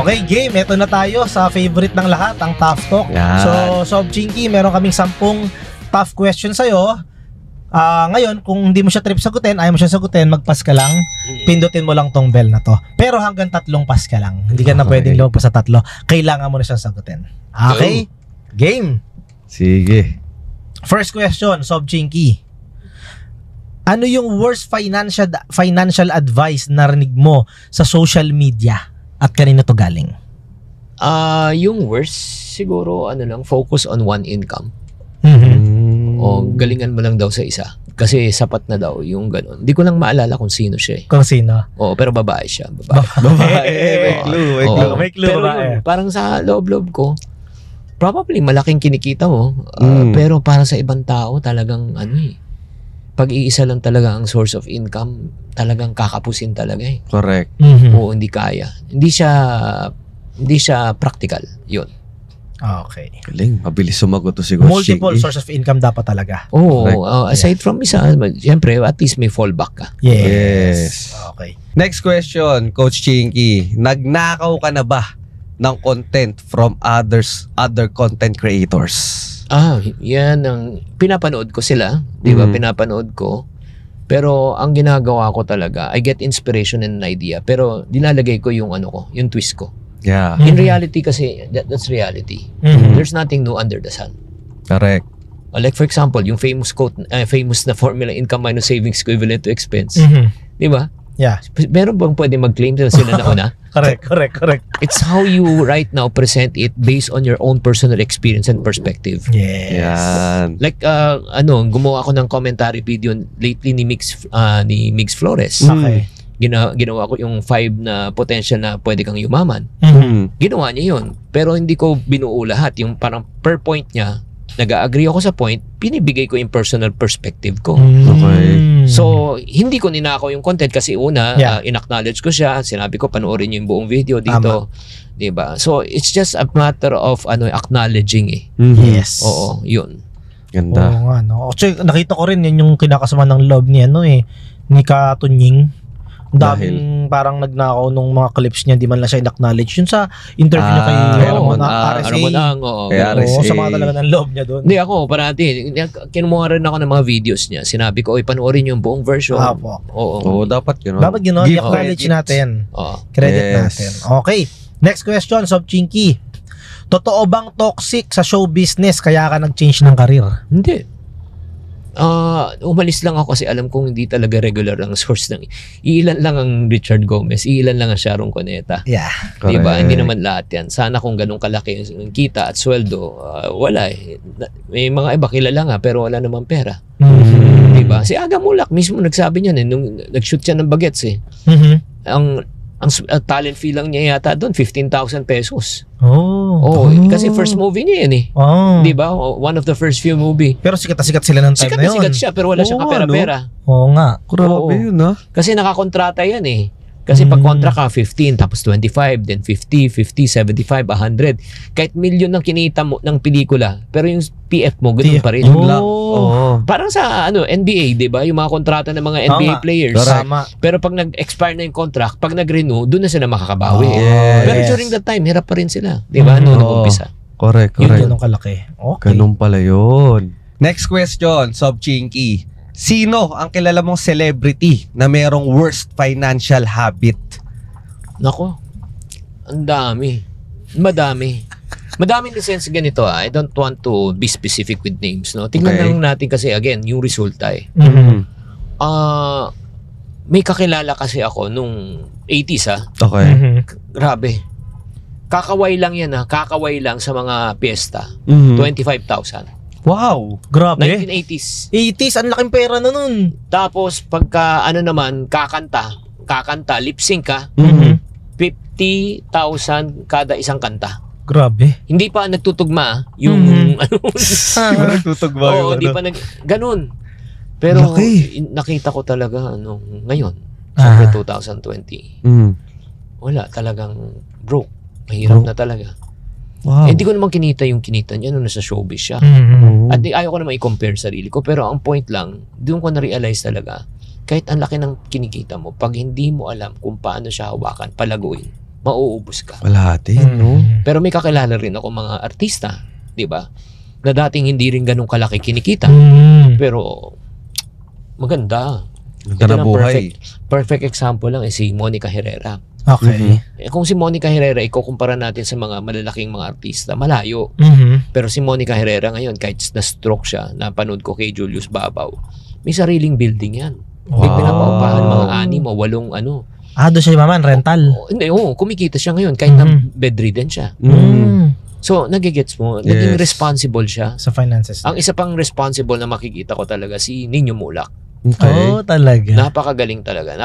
Okay, game. Ito na tayo sa favorite ng lahat, ang Tough Talk. Yan. So, Sob Chinky, meron kaming 10 tough questions sa'yo. Ngayon, kung hindi mo siya trip sagutin, ayaw mo siya sagutin, mag-pass ka lang. Pindutin mo lang tong bell na to. Pero hanggang 3 pass ka lang. Hindi ka na pwedeng lumagpas sa 3. Kailangan mo na siyang sagutin. Okay? Game. Sige. First question, Sob Chinky. Ano yung worst financial advice na narinig mo sa social media at kanino to galing? Yung worst, siguro focus on one income. O galingan mo lang daw sa isa. Kasi sapat na daw yung gano'n. Hindi ko lang maalala kung sino siya eh. Kung sino? Oo, pero babae siya. Babae. May clue. Pero yun, parang sa loob-loob ko, probably malaking kinikita mo. Pero para sa ibang tao, talagang pag-iisa lang talaga ang source of income, talagang kakapusin talaga eh. Correct. Oo, hindi kaya. Hindi siya practical. Yun. Okay. Galing. Mabilis sumagot to siguro. Multiple source of income dapat talaga. Oo. Aside from isa, siyempre, at least may fallback ka. Yes. Okay. Next question, Coach Chinky. Nagnakaw ka na ba ng content from other content creators? Yan ang pinapanood ko sila, 'di ba? Pinapanood ko. Pero ang ginagawa ko talaga, I get inspiration and an idea, pero dinalagay ko yung yung twist ko. Yeah. In reality kasi, that's reality. There's nothing new under the sun. Correct. Like for example, yung famous na formula, income minus savings equivalent to expense. 'Di ba? Yeah. Meron bang pwede mag-claim na sila na una? Correct. It's how you right now present it based on your own personal experience and perspective. Yes. Yan. Like gumawa ako ng commentary video lately ni Migs Flores. Okay. Ginawa ko yung 5 na potential na pwede kang yumaman. Ginawa niya yun. Pero hindi ko binuo lahat. Yung parang per point niya, nag-agree ako sa point, pinibigay ko yung personal perspective ko. Okay. So, hindi ko ninakaw yung content kasi in-acknowledge ko siya, sinabi ko panoorin niyo yung buong video dito. 'Di ba? So, it's just a matter of acknowledging eh. Yes. Oo, yun. Ganda. Oo nga, no? Actually, nakita ko rin yan yung kinakasama ng love ni ni Katunying. Daming parang nagnakaw nung mga clips niya, di man lang siya in-acknowledge. Yun sa interview niya kay Ramon RSA. RSA. Sa mga talaga ng love niya doon. Hindi ako, parati. Kinuha rin ako ng mga videos niya. Sinabi ko, panoorin niyo yung buong version. Oo, dapat yun. Dapat gano'n, i-acknowledge natin. Credit natin. Okay. Next question, Sob Chinky. Totoo bang toxic sa show business kaya ka nag-change ng career? Hindi. Umalis lang ako kasi alam kong hindi talaga regular ang source ng ilan lang ang Richard Gomez, ilan lang ang Sharon Cuneta. Yeah. Diba? Hindi naman lahat yan. Sana kung ganun kalaki yung kita at sweldo, wala eh. May mga iba kilala nga pero wala namang pera. Diba? Si Aga Mulak mismo nagsabi niyan nung nag-shoot siya ng Bagets eh. Ang talent fee lang niya yata doon 15,000 pesos. Kasi first movie niya yan eh. Di ba? One of the first few movie. Pero sikat sila ng time na yun. Sikat siya pero wala siyang kapera-pera. Oo nga. Grabe yun Kasi nakakontrata yan eh. Kasi pag kontra ka 15 tapos 25 then 50, 75, 100. Kahit milyon ang kinita mo ng pelikula pero yung PF mo ganoon pa rin. Parang sa NBA, 'di ba? Yung mga kontrata ng mga NBA players. Pero pag nag-expire na yung contract, pag nag-renew, doon na sila makakabawi. Pero during that time, hirap pa rin sila, 'di ba? Noong nag-umpisa. Correct. Yun ganun kalaki. Okay. Ganun pala yun. Next question, Sob Chinky. Sino ang kilala mong celebrity na merong worst financial habit? Nako, ang dami. Madami in the sense ganito I don't want to be specific with names, no? Tingnan lang natin kasi again, yung resulta eh. May kakilala kasi ako nung 80s Okay. Grabe. Kakaway lang yan kakaway lang sa mga piyesta. 25,000. Wow, grabe. 1980s. 80s, ang laking pera na nun. Tapos pagka naman kakanta, lip sync ka, 50,000 kada isang kanta. Grabe. Hindi pa nagtutugma yung nagtutugma yung hindi pa ganun. Pero nakita ko talaga ngayon, sa 2020. Wala talagang broke. Mahirap na talaga. Wow. Hindi ko naman kinita yung kinita niya nung nasa showbiz siya. At ayaw ko naman i-compare sarili ko. Pero ang point lang, doon ko na-realize talaga, kahit ang laki ng kinikita mo, pag hindi mo alam kung paano siya hawakan, palaguin, mauubos ka. Kalahati, no? Pero may kakilala rin ako mga artista, di ba? Na dating hindi rin ganun kalaki kinikita. Pero maganda. Ganda na lang buhay. perfect example lang si Monica Herrera. Okay. Kung si Monica Herrera, ikukumpara natin sa mga malalaking mga artista, malayo. Pero si Monica Herrera ngayon, kahit na-stroke siya, napanood ko kay Julius Babaw, may sariling building yan. May pinapaupahan mga 6 o 8 ano. Doon siya maman, rental. Hindi, kumikita siya ngayon kahit na bedridden siya. So, nagigets mo, naging responsible siya. Sa finances. Ang isa pang responsible na makikita ko talaga si Nino Mulak. Okay. Talaga. Napakagaling talaga.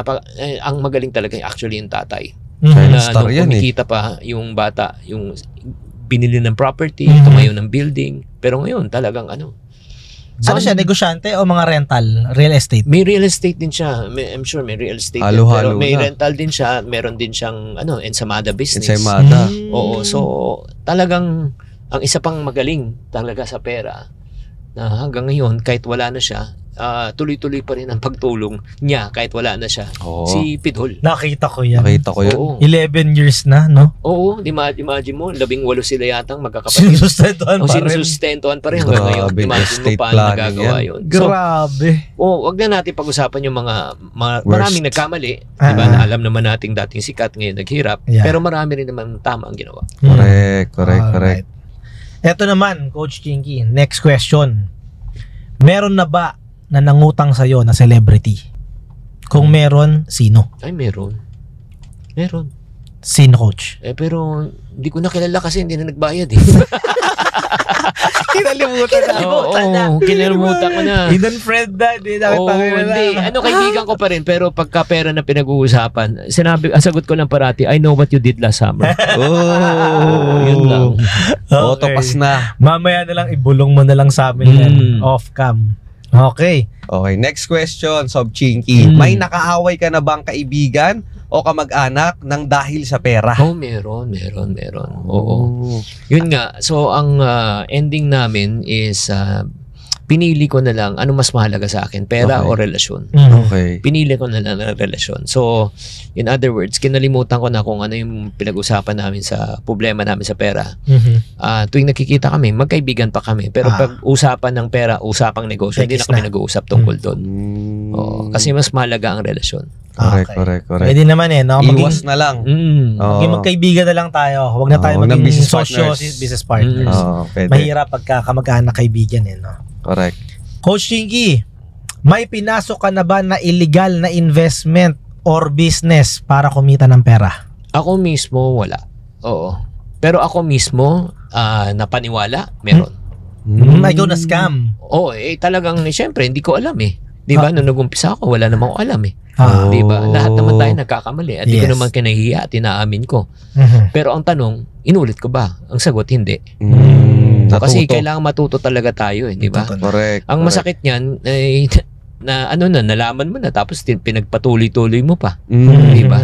Ang magaling talaga actually yung tatay. Child Na star nung yan kumikita pa yung bata, yung binili ng property, tumayo ng building. Pero ngayon talagang ano siya, negosyante o mga rental? Real estate? may real estate din siya. I'm sure may real estate din. Halo-halo Pero may na. rental din siya. Meron din siyang ensamada business. Ensaymada. Oo, so talagang ang isa pang magaling talaga sa pera na hanggang ngayon kahit wala na siya, tuloy-tuloy pa rin ang pagtulong niya kahit wala na siya. Oo. Si Pidhol. Nakita ko yan. Nakita ko yun. Oo. 11 years na, no? Oo, imagine mo, 18 sila yatang magkakapatid. Sinusustentuhan O pa rin. sinusustentuhan pa rin hanggang ngayon. Grabe, Imagine mo estate paano planning nagagawa yan. yun. So, Grabe. wag na natin pag-usapan yung mga Worst. maraming nagkamali. Diba? Na alam naman nating dating sikat, ngayon naghirap. Yeah. Pero marami rin naman tama ang ginawa. Correct. Alright. Eto naman, Coach Chinky, next question. Meron na ba na nangutang sa'yo na celebrity? Kung meron, sino? Ay, meron. Sino, Coach? Pero hindi ko na kilala kasi hindi na nagbayad eh. Kinalimutan Oo, kinalimutan ko na. Hidden friend na. Oo, hindi. Kaibigan ko pa rin. Pero pagka pera na pinag-uusapan, sagot ko lang parati, I know what you did last summer. Yun lang. Autopass na. Mamaya na lang, ibulong mo na lang sa amin yan. Off-cam. Okay. Okay, next question, Sob Chinky. May nakaaway ka na bang kaibigan o kamag-anak ng dahil sa pera? Meron. Oo. Yun nga. So, ang ending namin is pinili ko na lang ano mas mahalaga sa akin, pera Okay. o relasyon. Okay. Pinili ko na lang ang relasyon. So, in other words, kinalimutan ko na kung ano yung pinag-usapan namin sa problema namin sa pera. Tuwing nakikita kami, magkaibigan pa kami. Pero pag usapan ng pera, usapang negosyo, hindi na kami nag-uusap tungkol doon. Oo, kasi mas mahalaga ang relasyon. Correct. Pwede naman no? Iwas na lang. Oo. Maging magkaibigan na lang tayo. Huwag na tayo Huwag na maging business sosyo, partners. business partners. Oo, pwede. Mahirap pagka kamag-anak kaibigan no? Correct. Coach Chinky, may pinasok ka na ba na illegal na investment or business para kumita ng pera? Ako mismo, wala. Oo. Pero ako mismo, napaniwala, meron. Ikaw na scam. Oo, talagang, syempre, hindi ko alam eh. Di ba? Nung nag-umpisa ako, wala namang ako alam eh. Oh. Di ba? Lahat naman tayo nagkakamali. At di ko Yes. naman kinahihiya at inaamin ko. Pero ang tanong, inulit ko ba? Ang sagot, hindi. Kasi kailangan matuto talaga tayo eh, di ba? Correct. Ang masakit niyan ay nalaman mo na tapos pinagpatuloy-tuloy mo pa. Di ba?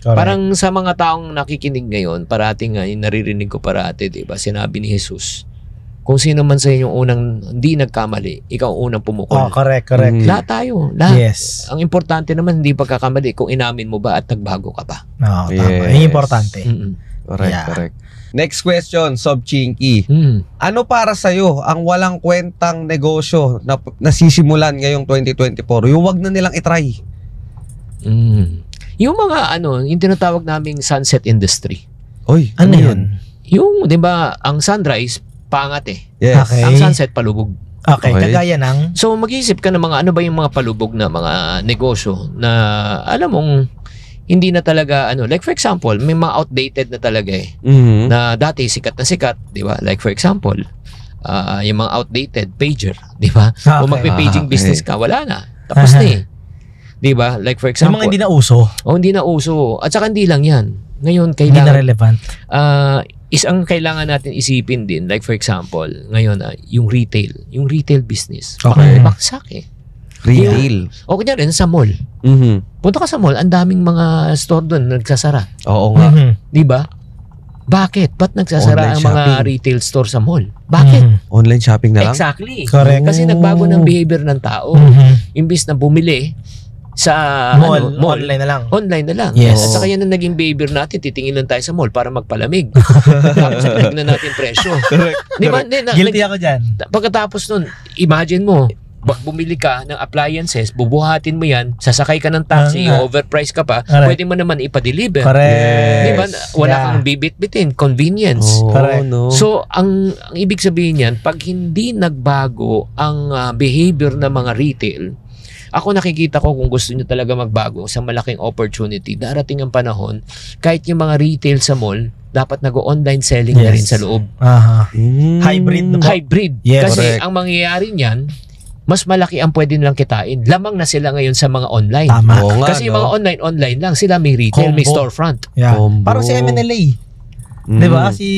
Parang sa mga taong nakikinig ngayon, parating naririnig ko parati, di ba? Sinabi ni Jesus, kung sino man sa inyong unang hindi nagkamali, ikaw ang unang pumukol. Correct. Lahat tayo. Lahat. Yes. Ang importante naman, hindi pagkakamali kung inamin mo ba at nagbago ka ba. Tama. Yes. Yung importante. Correct, Yeah. correct. Next question, Sob Chinky. Ano para sa'yo ang walang kwentang negosyo na nasisimulan ngayong 2024? Yung wag na nilang itry. Yung mga yung tinatawag naming sunset industry. Oy, Ano yun? Yung, di ba, ang sunrise, pangat eh. Yes. Okay. Ang sunset, palubog. Okay, Okay. kagaya ng So, mag-iisip ka ng mga ano ba yung mga palubog na mga negosyo na alam mong hindi na talaga like for example, may mga outdated na talaga eh. Na dati sikat na sikat, di ba? Like for example, yung mga outdated pager, di ba? Kung Okay. magpe-paging Okay. business ka, wala na. Tapos na eh. Di ba? Like for yung example, mga hindi na uso, hindi na uso. At saka hindi lang yan. Ngayon, hindi na kailangan, relevant. ang kailangan natin isipin din, like for example, ngayon, yung retail business. Okay. Baksak eh. Retail. O kanya rin sa mall. Punta ka sa mall, ang daming mga store doon nagsasara. Oo nga. Di ba? Bakit? Ba't nagsasara Online ang mga shopping. retail store sa mall? Bakit? Online shopping na lang? Exactly. Correct. Kasi nagbago ng behavior ng tao. Imbis na bumili, sa Mall, mall. online na lang. Online na lang. Yes. At saka yan ang naging behavior natin. Titingin lang tayo sa mall para magpalamig. Tapos tignan natin presyo. Di ba? Guilty ako dyan. Pagkatapos nun, imagine mo, bumili ka ng appliances, bubuhatin mo yan, sasakay ka ng taxi, overprice ka pa, Correct. pwede mo naman ipa-deliver. Correct. Di ba? Wala Yeah. kang bibit-bitin. Convenience. Correct. No. So, ang ibig sabihin yan, pag hindi nagbago ang behavior ng mga retail, ako nakikita ko kung gusto nyo talaga magbago sa malaking opportunity, darating ang panahon, kahit yung mga retail sa mall, dapat nag-online selling na rin sa loob. Aha. Hybrid na po. Hybrid. Yes. Kasi Correct. ang mangyayari niyan, mas malaki ang pwede nilang kitain. Lamang na sila ngayon sa mga online. Tama. Oo nga, Kasi yung no? mga online lang. Sila may retail, may Combo. storefront. Yeah. Combo. Parang si MNLA. Di ba? Si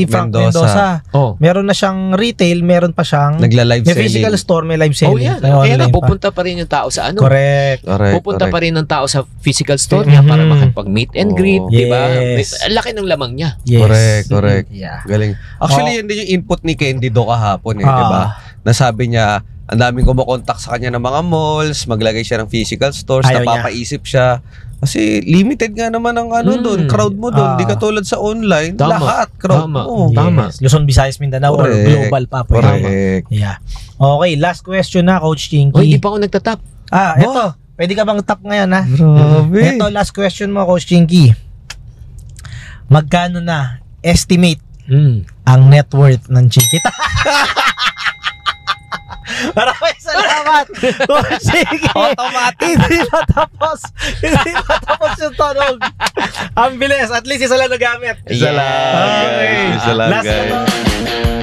Frank Mendoza. Oh. Meron na siyang retail, meron pa siyang Nagla-live may selling. physical store, may live Oh, selling. yan. May Kaya online nga, pa. pupunta pa rin yung tao sa ano. Correct. Correct, Pupunta correct. pa rin ng tao sa physical store niya para makapag-meet and greet, Oh. di ba? Yes. Ang laki ng lamang niya. Yes. Correct. Yeah. Galing. Actually, yun din yung input ni Candido kahapon di ba? Ah. Nasabi niya, ang daming kumokontak sa kanya ng mga malls, maglagay siya ng physical stores, Ayaw napapaisip siya. Kasi limited nga naman ang doon, crowd mo doon. Di katulad sa online, Tama. lahat crowd Tama. mo. Tama. Yes. Luzon, Visayas, Mindanao or Correct. global pa po. Correct. Yeah. Okay, last question na, Coach Hoy, Chinky. di pa ako nagtatap. Eto. Pwede ka bang tap ngayon, ha? Grabe. Ito, last question mo, Coach Chinky. Magkano na estimate ang net worth ng Chinky? Maraming salamat, Coach Chinky. Automatic. Hindi matapos. Hindi matapos yung tanong. Ang bilis. At least isa lang nagamit. Isa lang, Okay. guys. Isa lang, Last na guys. to.